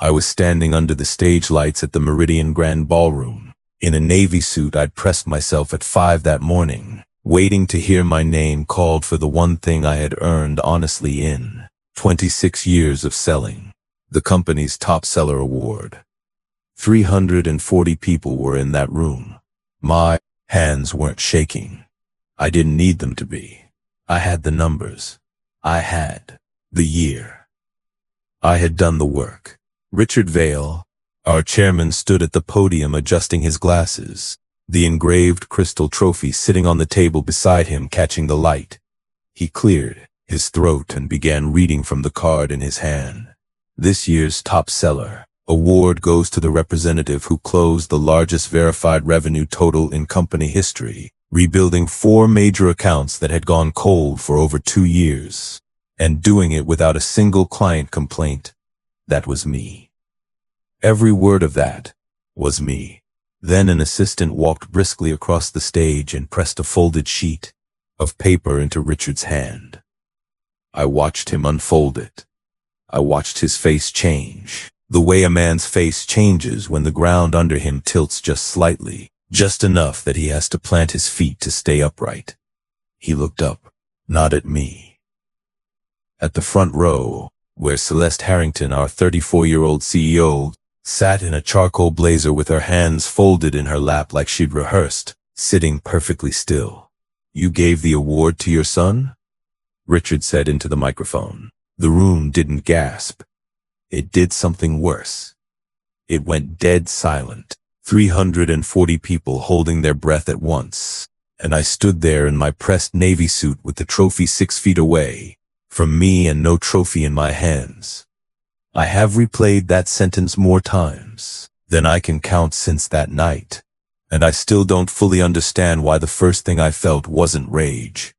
I was standing under the stage lights at the Meridian Grand Ballroom. In a navy suit I'd pressed myself at 5 that morning, waiting to hear my name called for the one thing I had earned honestly in 26 years of selling, the company's top seller award. 340 people were in that room. My hands weren't shaking. I didn't need them to be. I had the numbers. I had the year. I had done the work. Richard Vail, our chairman, stood at the podium adjusting his glasses, the engraved crystal trophy sitting on the table beside him catching the light. He cleared his throat and began reading from the card in his hand. This year's top seller award goes to the representative who closed the largest verified revenue total in company history, rebuilding 4 major accounts that had gone cold for over 2 years, and doing it without a single client complaint. That was me. Every word of that was me. Then an assistant walked briskly across the stage and pressed a folded sheet of paper into Richard's hand. I watched him unfold it. I watched his face change, the way a man's face changes when the ground under him tilts just slightly, just enough that he has to plant his feet to stay upright. He looked up, not at me. At the front row, where Celeste Harrington, our 34-year-old CEO, sat in a charcoal blazer with her hands folded in her lap like she'd rehearsed, sitting perfectly still. "You gave the award to your son?" Richard said into the microphone. The room didn't gasp. It did something worse. It went dead silent. 340 people holding their breath at once, and I stood there in my pressed navy suit with the trophy 6 feet away from me and no trophy in my hands. I have replayed that sentence more times than I can count since that night, and I still don't fully understand why the first thing I felt wasn't rage.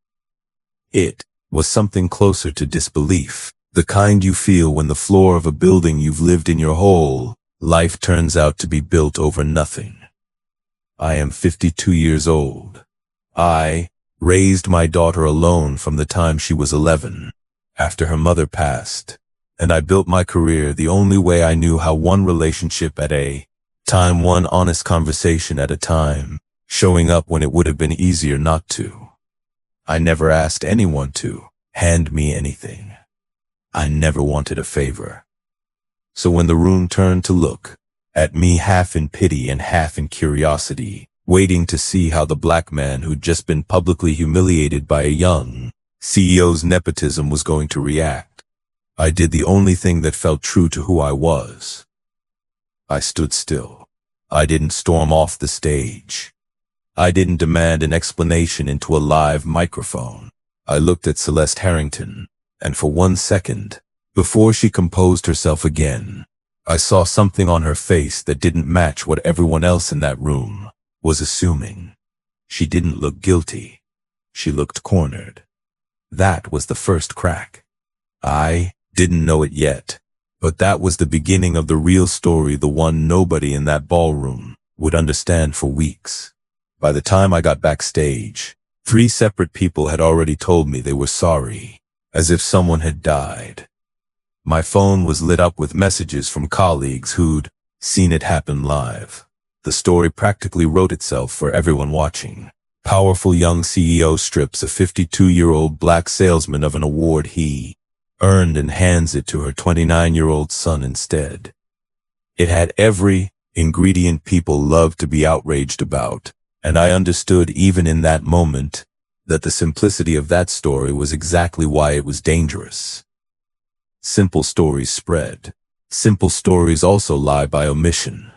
It was something closer to disbelief, the kind you feel when the floor of a building you've lived in your whole life turns out to be built over nothing. I am 52 years old. I raised my daughter alone from the time she was 11, after her mother passed, and I built my career the only way I knew how, one relationship at a time, one honest conversation at a time, showing up when it would have been easier not to. I never asked anyone to hand me anything. I never wanted a favor. So when the room turned to look at me, half in pity and half in curiosity, waiting to see how the black man who'd just been publicly humiliated by a young CEO's nepotism was going to react, I did the only thing that felt true to who I was. I stood still. I didn't storm off the stage. I didn't demand an explanation into a live microphone. I looked at Celeste Harrington, and for 1 second, before she composed herself again, I saw something on her face that didn't match what everyone else in that room was assuming. She didn't look guilty. She looked cornered. That was the first crack. I didn't know it yet, but that was the beginning of the real story, the one nobody in that ballroom would understand for weeks. By the time I got backstage, 3 separate people had already told me they were sorry, as if someone had died. My phone was lit up with messages from colleagues who'd seen it happen live. The story practically wrote itself for everyone watching. Powerful young CEO strips a 52-year-old black salesman of an award he earned and hands it to her 29-year-old son instead. It had every ingredient people love to be outraged about, and I understood even in that moment that the simplicity of that story was exactly why it was dangerous. Simple stories spread. Simple stories also lie by omission.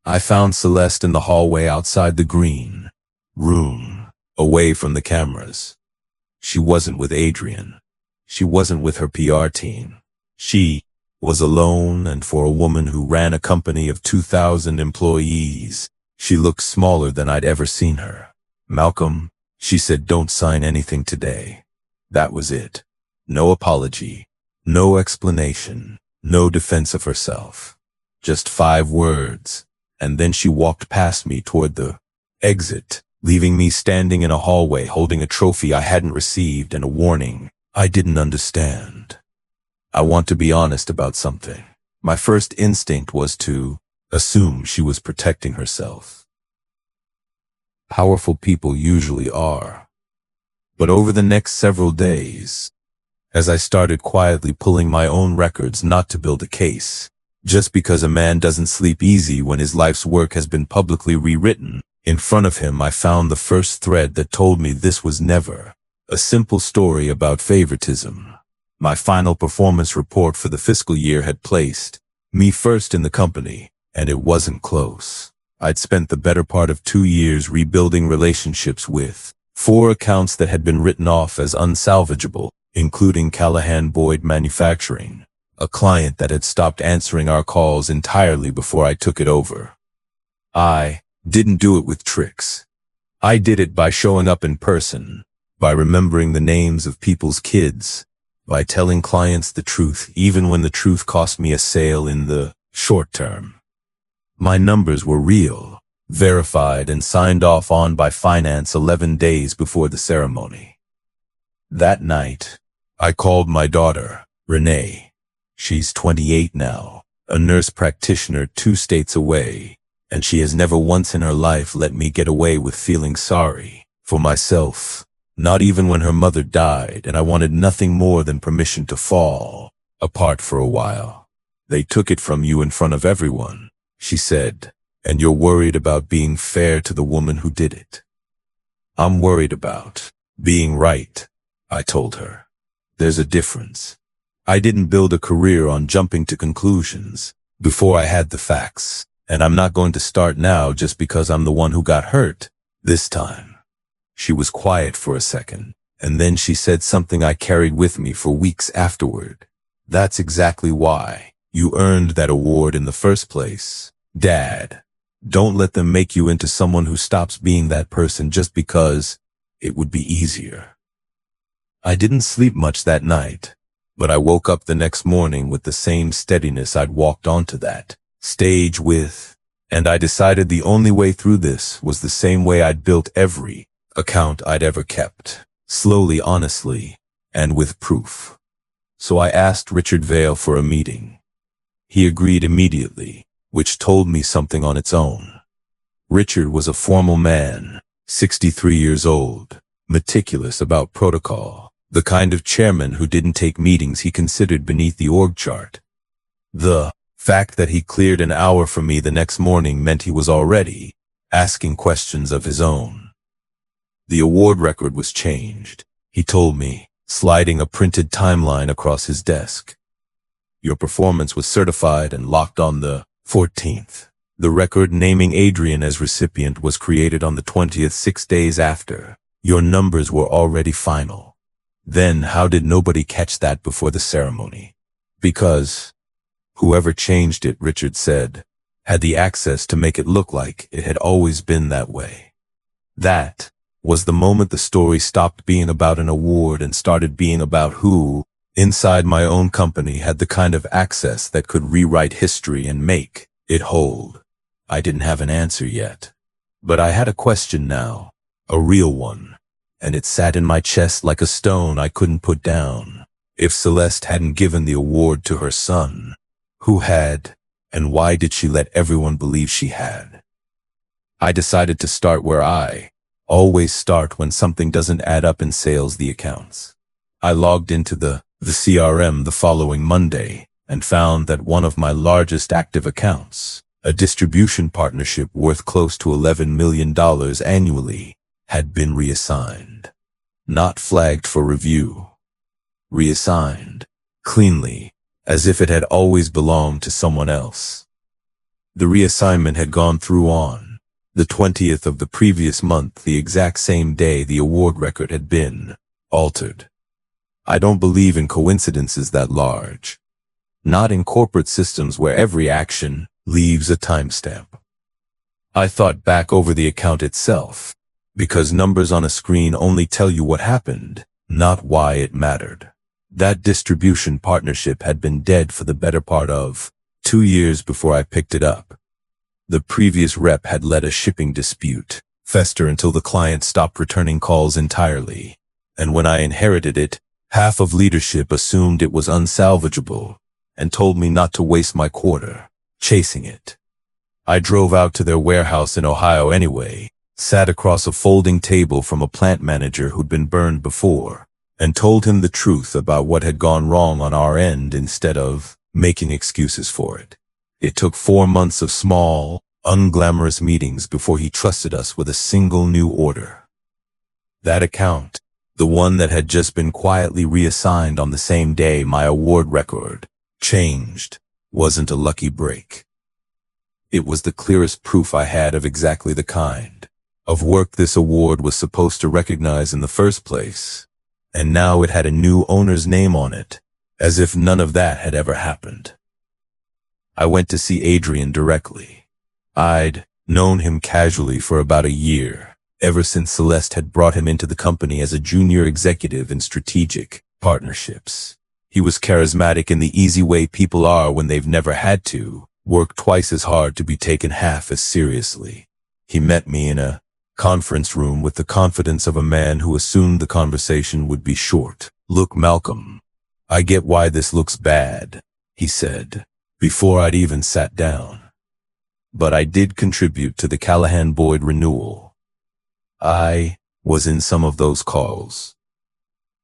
I found Celeste in the hallway outside the green room, away from the cameras. She wasn't with Adrian. She wasn't with her PR team. She was alone, and for a woman who ran a company of 2,000 employees, she looked smaller than I'd ever seen her. "Malcolm," she said, "don't sign anything today." That was it. No apology, no explanation, no defense of herself. Just 5 words, and then she walked past me toward the exit, leaving me standing in a hallway holding a trophy I hadn't received and a warning I didn't understand. I want to be honest about something. My first instinct was to assume she was protecting herself. Powerful people usually are. But over the next several days, as I started quietly pulling my own records not to build a case, just because a man doesn't sleep easy when his life's work has been publicly rewritten in front of him, I found the first thread that told me this was never a simple story about favoritism. My final performance report for the fiscal year had placed me first in the company, and it wasn't close. I'd spent the better part of 2 years rebuilding relationships with 4 accounts that had been written off as unsalvageable, including Callahan Boyd Manufacturing, a client that had stopped answering our calls entirely before I took it over. I didn't do it with tricks. I did it by showing up in person, by remembering the names of people's kids, by telling clients the truth even when the truth cost me a sale in the short term. My numbers were real, verified and signed off on by finance 11 days before the ceremony. That night, I called my daughter, Renee. She's 28 now, a nurse practitioner 2 states away, and she has never once in her life let me get away with feeling sorry for myself, not even when her mother died and I wanted nothing more than permission to fall apart for a while. They took it from you in front of everyone, she said, and you're worried about being fair to the woman who did it. I'm worried about being right, I told her. There's a difference. I didn't build a career on jumping to conclusions before I had the facts, and I'm not going to start now just because I'm the one who got hurt this time. She was quiet for a second, and then she said something I carried with me for weeks afterward. That's exactly why you earned that award in the first place, Dad. Don't let them make you into someone who stops being that person just because it would be easier. I didn't sleep much that night, but I woke up the next morning with the same steadiness I'd walked onto that stage with, and I decided the only way through this was the same way I'd built every account I'd ever kept, slowly, honestly, and with proof. So I asked Richard Vale for a meeting. He agreed immediately, which told me something on its own. Richard was a formal man, 63 years old, meticulous about protocol, the kind of chairman who didn't take meetings he considered beneath the org chart. The fact that he cleared an hour for me the next morning meant he was already asking questions of his own. The award record was changed, he told me, sliding a printed timeline across his desk. Your performance was certified and locked on the 14th. The record naming Adrian as recipient was created on the 20th, 6 days after. Your numbers were already final. Then how did nobody catch that before the ceremony? Because whoever changed it, Richard said, had the access to make it look like it had always been that way. That was the moment the story stopped being about an award and started being about who, inside my own company, had the kind of access that could rewrite history and make it hold. I didn't have an answer yet, but I had a question now, a real one, and it sat in my chest like a stone I couldn't put down. If Celeste hadn't given the award to her son, who had, and why did she let everyone believe she had? I decided to start where I always start when something doesn't add up in sales, the accounts. I logged into the CRM the following Monday and found that one of my largest active accounts, a distribution partnership worth close to $11 million annually, had been reassigned. Not flagged for review. Reassigned, cleanly, as if it had always belonged to someone else. The reassignment had gone through on the 20th of the previous month, the exact same day the award record had been altered. I don't believe in coincidences that large. Not in corporate systems where every action leaves a timestamp. I thought back over the account itself, because numbers on a screen only tell you what happened, not why it mattered. That distribution partnership had been dead for the better part of 2 years before I picked it up. The previous rep had let a shipping dispute fester until the client stopped returning calls entirely, and when I inherited it, half of leadership assumed it was unsalvageable, and told me not to waste my quarter chasing it. I drove out to their warehouse in Ohio anyway, sat across a folding table from a plant manager who'd been burned before, and told him the truth about what had gone wrong on our end instead of making excuses for it. It took 4 months of small, unglamorous meetings before he trusted us with a single new order. That account, the one that had just been quietly reassigned on the same day my award record changed, wasn't a lucky break. It was the clearest proof I had of exactly the kind of work this award was supposed to recognize in the first place, and now it had a new owner's name on it, as if none of that had ever happened. I went to see Adrian directly. I'd known him casually for about a year, ever since Celeste had brought him into the company as a junior executive in strategic partnerships. He was charismatic in the easy way people are when they've never had to work twice as hard to be taken half as seriously. He met me in a conference room with the confidence of a man who assumed the conversation would be short. "Look, Malcolm, I get why this looks bad," he said, before I'd even sat down. "But I did contribute to the Callahan-Boyd renewal. I was in some of those calls."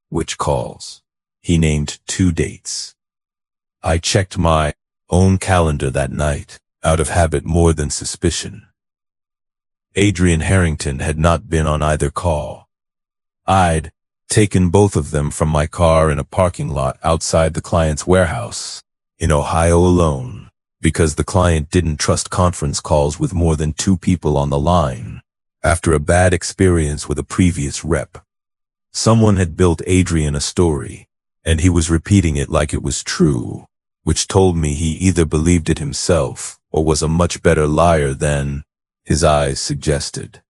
"Which calls?" He named 2 dates. I checked my own calendar that night, out of habit more than suspicion. Adrian Harrington had not been on either call. I'd taken both of them from my car in a parking lot outside the client's warehouse, in Ohio alone, because the client didn't trust conference calls with more than 2 people on the line, after a bad experience with a previous rep. Someone had built Adrian a story, and he was repeating it like it was true, which told me he either believed it himself or was a much better liar than his eyes suggested.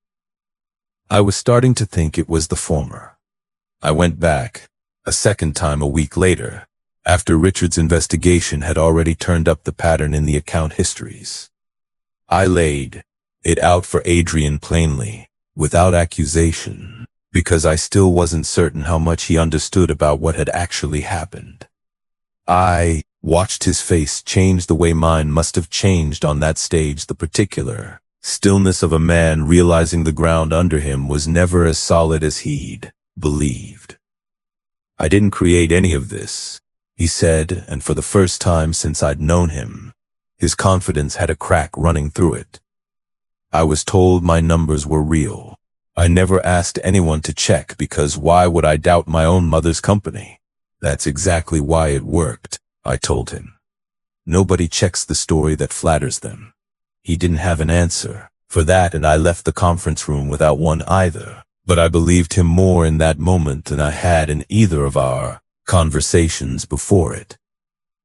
I was starting to think it was the former. I went back, a second time a week later, after Richard's investigation had already turned up the pattern in the account histories. I laid it out for Adrian plainly, without accusation, because I still wasn't certain how much he understood about what had actually happened. I watched his face change the way mine must have changed on that stage, the particular stillness of a man realizing the ground under him was never as solid as he'd believed. "I didn't create any of this," he said, and for the first time since I'd known him, his confidence had a crack running through it. "I was told my numbers were real. I never asked anyone to check because why would I doubt my own mother's company? That's exactly why it worked," I told him. "Nobody checks the story that flatters them." He didn't have an answer for that, and I left the conference room without one either, but I believed him more in that moment than I had in either of our conversations before it.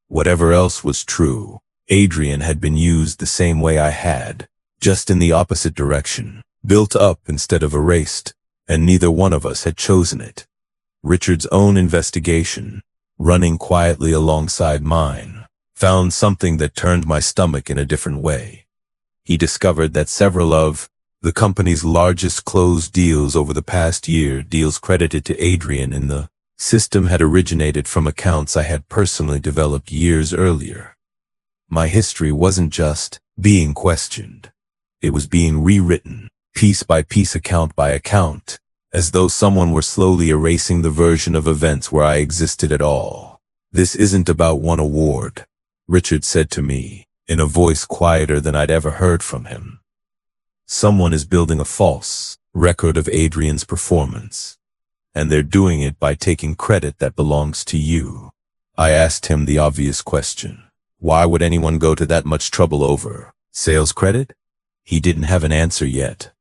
Whatever else was true, Adrian had been used the same way I had, just in the opposite direction, built up instead of erased, and neither one of us had chosen it. Richard's own investigation, running quietly alongside mine, found something that turned my stomach in a different way. He discovered that several of the company's largest closed deals over the past year, deals credited to Adrian in the system, had originated from accounts I had personally developed years earlier. My history wasn't just being questioned. It was being rewritten, piece by piece, account by account, as though someone were slowly erasing the version of events where I existed at all. "This isn't about one award," Richard said to me, in a voice quieter than I'd ever heard from him. "Someone is building a false record of Adrian's performance, and they're doing it by taking credit that belongs to you." I asked him the obvious question. Why would anyone go to that much trouble over sales credit? He didn't have an answer yet.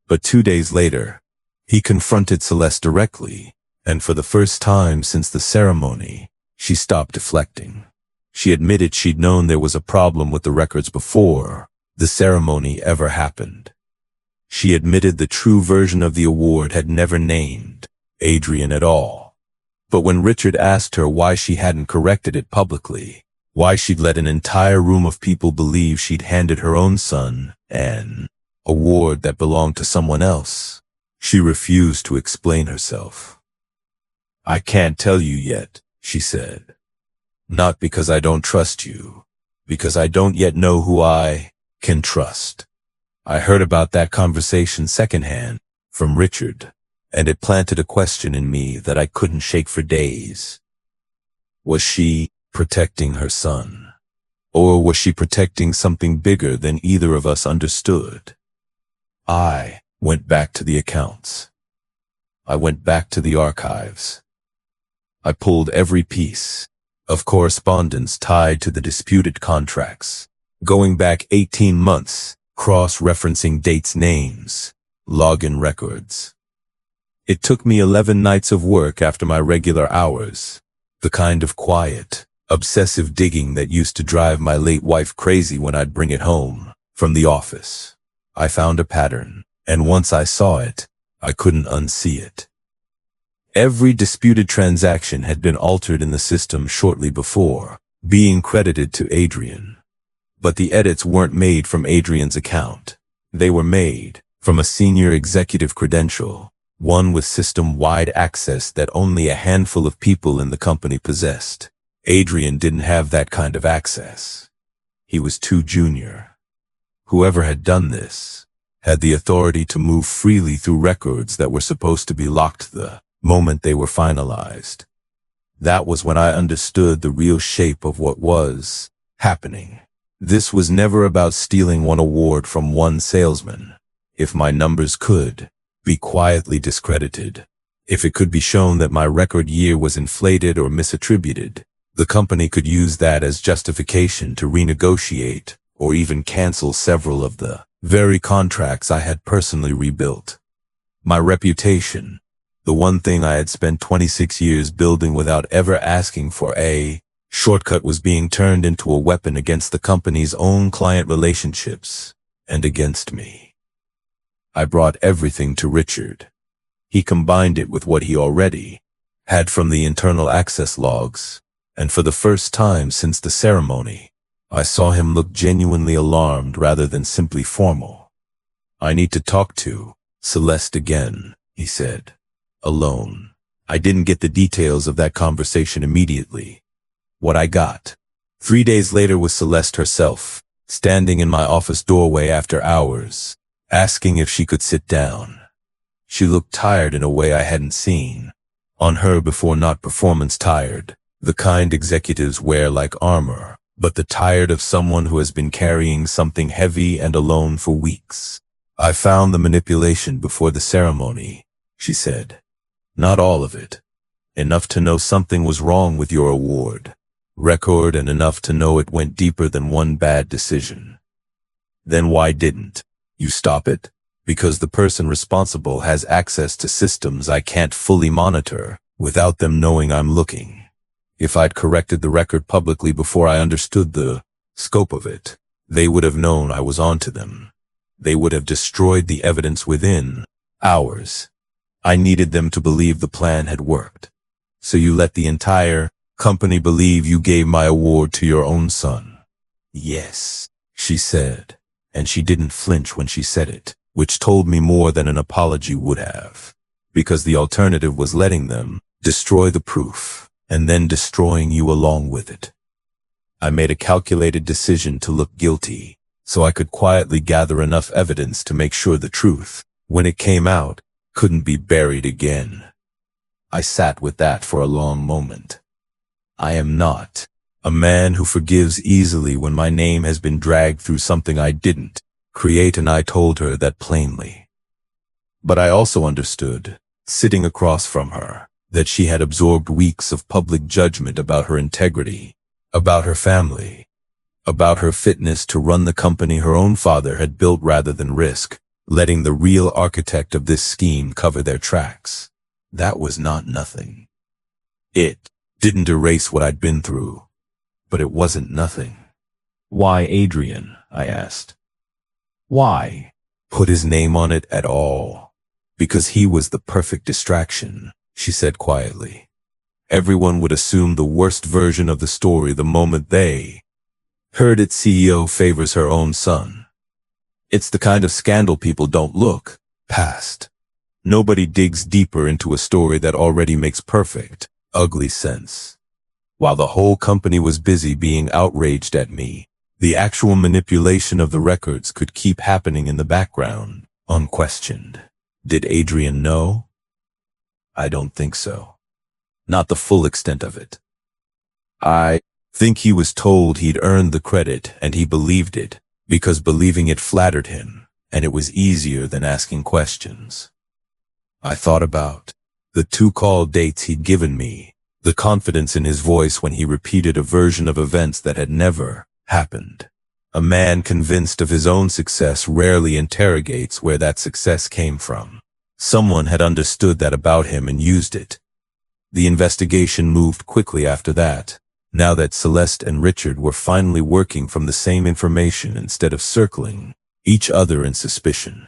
But 2 days later, he confronted Celeste directly, and for the first time since the ceremony, she stopped deflecting. She admitted she'd known there was a problem with the records before the ceremony ever happened. She admitted the true version of the award had never named Adrian at all. But when Richard asked her why she hadn't corrected it publicly, why she'd let an entire room of people believe she'd handed her own son an award that belonged to someone else, she refused to explain herself. "I can't tell you yet," she said. Not because I don't trust you, because I don't yet know who I can trust. I heard about that conversation secondhand from Richard, and it planted a question in me that I couldn't shake for days. Was she protecting her son? Or was she protecting something bigger than either of us understood? I went back to the accounts. I went back to the archives. I pulled every piece of correspondence tied to the disputed contracts, going back 18 months, cross-referencing dates, names, login records. It took me 11 nights of work after my regular hours, the kind of quiet, obsessive digging that used to drive my late wife crazy when I'd bring it home from the office. I found a pattern, and once I saw it, I couldn't unsee it. Every disputed transaction had been altered in the system shortly before, being credited to Adrian. But the edits weren't made from Adrian's account. They were made from a senior executive credential, one with system-wide access that only a handful of people in the company possessed. Adrian didn't have that kind of access. He was too junior. Whoever had done this had the authority to move freely through records that were supposed to be locked the moment they were finalized. That was when I understood the real shape of what was happening. This was never about stealing one award from one salesman. If my numbers could be quietly discredited, if it could be shown that my record year was inflated or misattributed, the company could use that as justification to renegotiate or even cancel several of the very contracts I had personally rebuilt. My reputation, the one thing I had spent 26 years building without ever asking for a shortcut, was being turned into a weapon against the company's own client relationships and against me. I brought everything to Richard. He combined it with what he already had from the internal access logs, and for the first time since the ceremony, I saw him look genuinely alarmed rather than simply formal. "I need to talk to Celeste again," he said. "Alone." I didn't get the details of that conversation immediately. What I got 3 days later was Celeste herself, standing in my office doorway after hours, asking if she could sit down. She looked tired in a way I hadn't seen on her before, not performance tired, the kind executives wear like armor, but the tired of someone who has been carrying something heavy and alone for weeks. "I found the manipulation before the ceremony," she said. "Not all of it. Enough to know something was wrong with your award record, and enough to know it went deeper than one bad decision." "Then why didn't you stop it?" "Because the person responsible has access to systems I can't fully monitor without them knowing I'm looking. If I'd corrected the record publicly before I understood the scope of it, they would have known I was onto them. They would have destroyed the evidence within hours. I needed them to believe the plan had worked. So you let the entire company believe you gave my award to your own son?" "Yes," she said, and she didn't flinch when she said it, which told me more than an apology would have. Because the alternative was letting them destroy the proof, and then destroying you along with it. I made a calculated decision to look guilty, so I could quietly gather enough evidence to make sure the truth, when it came out, couldn't be buried again. I sat with that for a long moment. I am not a man who forgives easily when my name has been dragged through something I didn't create, and I told her that plainly. But I also understood, sitting across from her, that she had absorbed weeks of public judgment about her integrity, about her family, about her fitness to run the company her own father had built rather than risk letting the real architect of this scheme cover their tracks. That was not nothing. It didn't erase what I'd been through, but it wasn't nothing. "Why Adrian?" I asked. "Why put his name on it at all?" "Because he was the perfect distraction," she said quietly. "Everyone would assume the worst version of the story the moment they heard its CEO favors her own son. It's the kind of scandal people don't look past. Nobody digs deeper into a story that already makes perfect, ugly sense. While the whole company was busy being outraged at me, the actual manipulation of the records could keep happening in the background, unquestioned. Did Adrian know? I don't think so. Not the full extent of it. I think he was told he'd earned the credit and he believed it, because believing it flattered him, and it was easier than asking questions. I thought about the 2 call dates he'd given me, the confidence in his voice when he repeated a version of events that had never happened. A man convinced of his own success rarely interrogates where that success came from. Someone had understood that about him and used it. The investigation moved quickly after that, now that Celeste and Richard were finally working from the same information instead of circling each other in suspicion.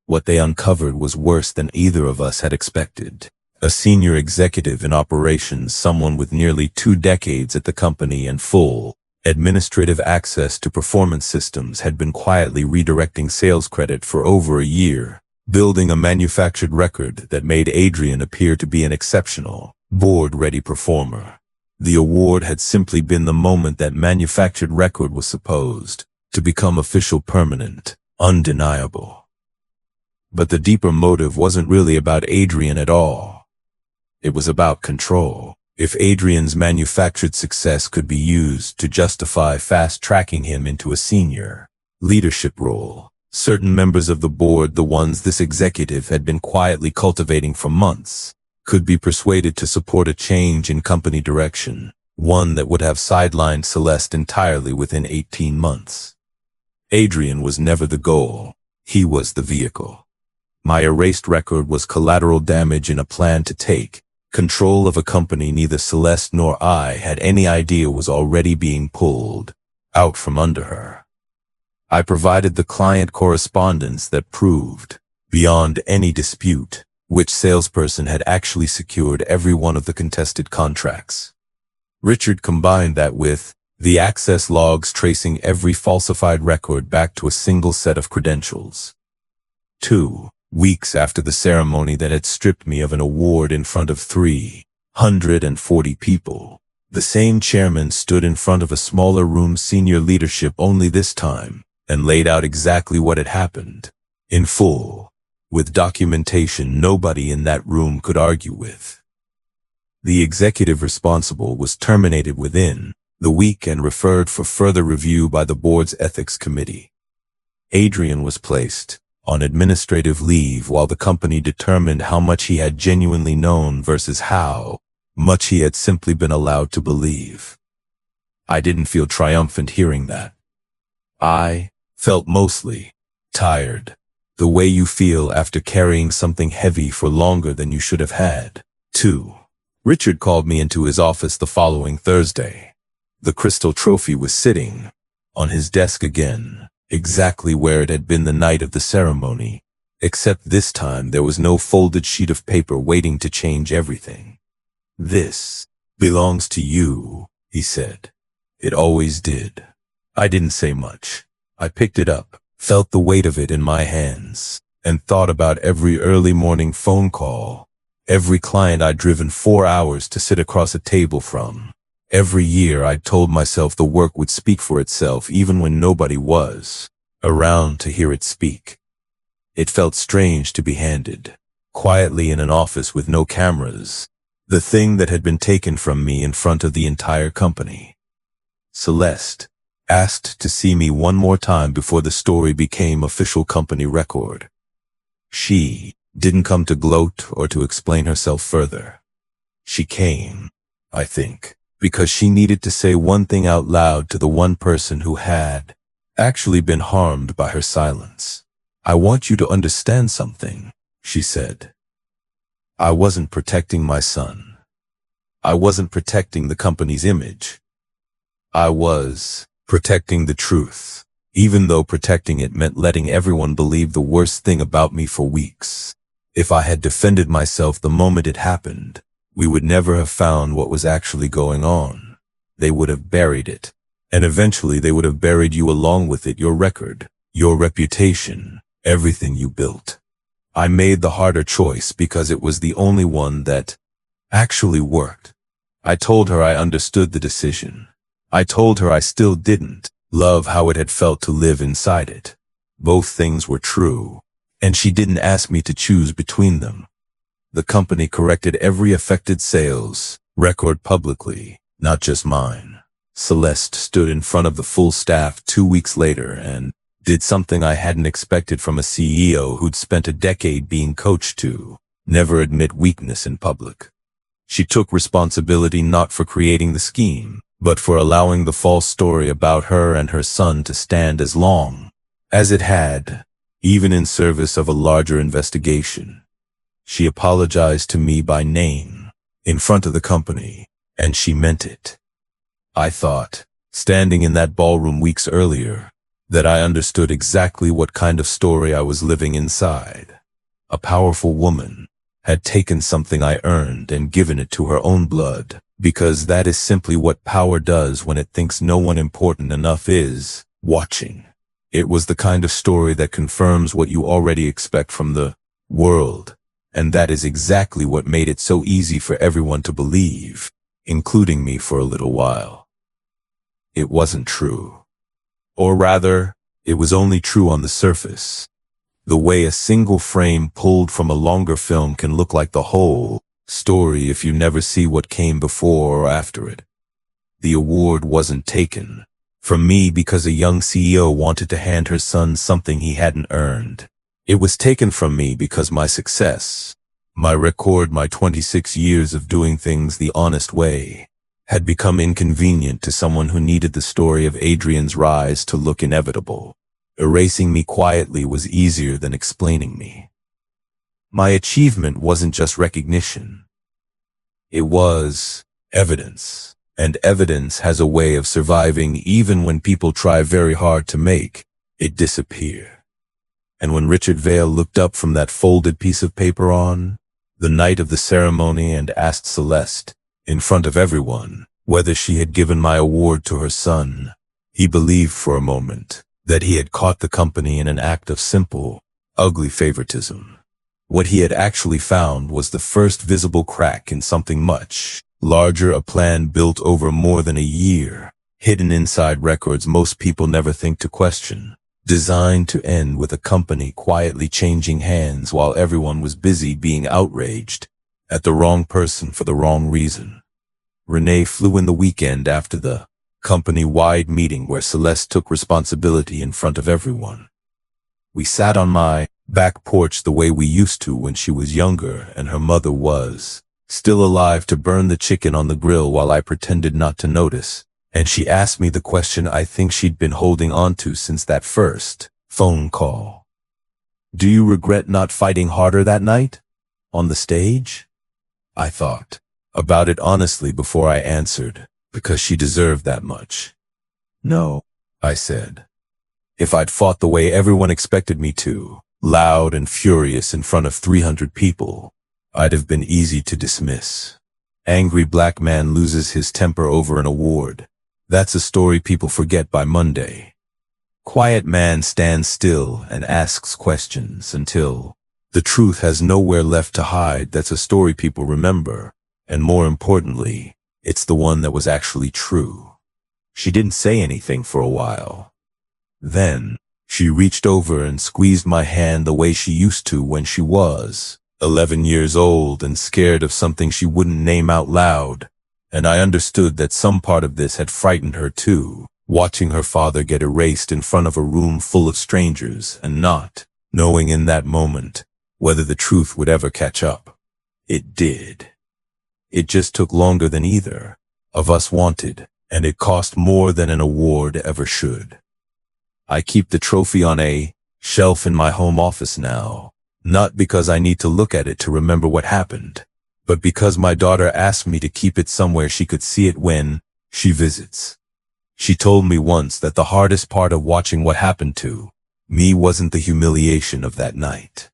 What they uncovered was worse than either of us had expected. A senior executive in operations, someone with nearly 2 decades at the company and full administrative access to performance systems, had been quietly redirecting sales credit for over a year, building a manufactured record that made Adrian appear to be an exceptional, board-ready performer. The award had simply been the moment that manufactured record was supposed to become official, permanent, undeniable. But the deeper motive wasn't really about Adrian at all. It was about control. If Adrian's manufactured success could be used to justify fast-tracking him into a senior leadership role, certain members of the board, the ones this executive had been quietly cultivating for months, could be persuaded to support a change in company direction, one that would have sidelined Celeste entirely within 18 months. Adrian was never the goal. He was the vehicle. My erased record was collateral damage in a plan to take control of a company neither Celeste nor I had any idea was already being pulled out from under her. I provided the client correspondence that proved, beyond any dispute, which salesperson had actually secured every one of the contested contracts. Richard combined that with the access logs tracing every falsified record back to a single set of credentials. 2 weeks after the ceremony that had stripped me of an award in front of 340 people, the same chairman stood in front of a smaller room, senior leadership only this time, and laid out exactly what had happened, in full, with documentation nobody in that room could argue with. The executive responsible was terminated within the week and referred for further review by the board's ethics committee. Adrian was placed on administrative leave while the company determined how much he had genuinely known versus how much he had simply been allowed to believe. I didn't feel triumphant hearing that. I felt mostly tired, the way you feel after carrying something heavy for longer than you should have had. 2. Richard called me into his office the following Thursday. The crystal trophy was sitting on his desk again, exactly where it had been the night of the ceremony, except this time there was no folded sheet of paper waiting to change everything. "This belongs to you," he said. It always did. I didn't say much. I picked it up, felt the weight of it in my hands, and thought about every early morning phone call, every client I'd driven 4 hours to sit across a table from. Every year I'd told myself the work would speak for itself even when nobody was around to hear it speak. It felt strange to be handed, quietly in an office with no cameras, the thing that had been taken from me in front of the entire company. Celeste asked to see me one more time before the story became official company record. She didn't come to gloat or to explain herself further. She came, I think, because she needed to say one thing out loud to the one person who had actually been harmed by her silence. "I want you to understand something," she said. "I wasn't protecting my son. I wasn't protecting the company's image. I was protecting the truth, even though protecting it meant letting everyone believe the worst thing about me for weeks. If I had defended myself the moment it happened, we would never have found what was actually going on. They would have buried it. And eventually they would have buried you along with it, your record, your reputation, everything you built. I made the harder choice because it was the only one that actually worked. I told her I understood the decision. I told her I still didn't love how it had felt to live inside it. Both things were true, and she didn't ask me to choose between them. The company corrected every affected sales record publicly, not just mine. Celeste stood in front of the full staff 2 weeks later and did something I hadn't expected from a CEO who'd spent a decade being coached to never admit weakness in public. She took responsibility not for creating the scheme, but for allowing the false story about her and her son to stand as long as it had, even in service of a larger investigation. She apologized to me by name, in front of the company, and she meant it. I thought, standing in that ballroom weeks earlier, that I understood exactly what kind of story I was living inside. A powerful woman had taken something I earned and given it to her own blood, because that is simply what power does when it thinks no one important enough is watching. It was the kind of story that confirms what you already expect from the world, and that is exactly what made it so easy for everyone to believe, including me for a little while. It wasn't true. Or rather, it was only true on the surface. The way a single frame pulled from a longer film can look like the whole story if you never see what came before or after it. The award wasn't taken from me because a young CEO wanted to hand her son something he hadn't earned. It was taken from me because my success, my record, my 26 years of doing things the honest way, had become inconvenient to someone who needed the story of Adrian's rise to look inevitable. Erasing me quietly was easier than explaining me. My achievement wasn't just recognition. It was evidence, and evidence has a way of surviving even when people try very hard to make it disappear. And when Richard Vale looked up from that folded piece of paper on the night of the ceremony and asked Celeste, in front of everyone, whether she had given my award to her son, he believed for a moment that he had caught the company in an act of simple, ugly favoritism. What he had actually found was the first visible crack in something much larger, a plan built over more than a year, hidden inside records most people never think to question, designed to end with a company quietly changing hands while everyone was busy being outraged at the wrong person for the wrong reason. Renee flew in the weekend after the company-wide meeting where Celeste took responsibility in front of everyone. We sat on my back porch the way we used to when she was younger and her mother was still alive to burn the chicken on the grill while I pretended not to notice, and she asked me the question I think she'd been holding on to since that first phone call. Do you regret not fighting harder that night? On the stage? I thought about it honestly before I answered, because she deserved that much. No, I said. If I'd fought the way everyone expected me to, loud and furious in front of 300 people, I'd have been easy to dismiss. Angry black man loses his temper over an award. That's a story people forget by Monday. Quiet man stands still and asks questions until the truth has nowhere left to hide. That's a story people remember. And more importantly, it's the one that was actually true. She didn't say anything for a while. Then, she reached over and squeezed my hand the way she used to when she was 11 years old and scared of something she wouldn't name out loud. And I understood that some part of this had frightened her too, watching her father get erased in front of a room full of strangers and not knowing in that moment whether the truth would ever catch up. It did. It just took longer than either of us wanted, and it cost more than an award ever should. I keep the trophy on a shelf in my home office now, not because I need to look at it to remember what happened, but because my daughter asked me to keep it somewhere she could see it when she visits. She told me once that the hardest part of watching what happened to me wasn't the humiliation of that night.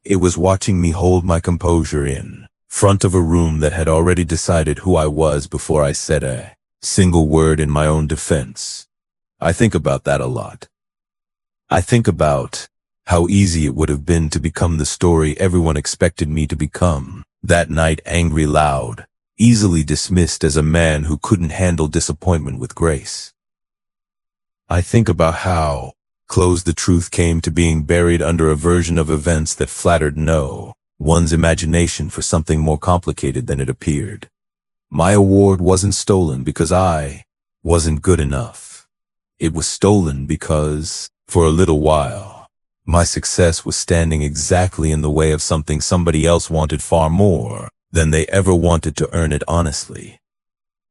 It was watching me hold my composure in front of a room that had already decided who I was before I said a single word in my own defense. I think about that a lot. I think about how easy it would have been to become the story everyone expected me to become. That night, angry, loud, easily dismissed as a man who couldn't handle disappointment with grace. I think about how close the truth came to being buried under a version of events that flattered one's imagination for something more complicated than it appeared. My award wasn't stolen because I wasn't good enough. It was stolen because, for a little while, my success was standing exactly in the way of something somebody else wanted far more than they ever wanted to earn it honestly.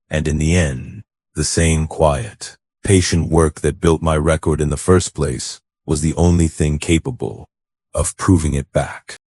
And in the end, the same quiet, patient work that built my record in the first place was the only thing capable of proving it back.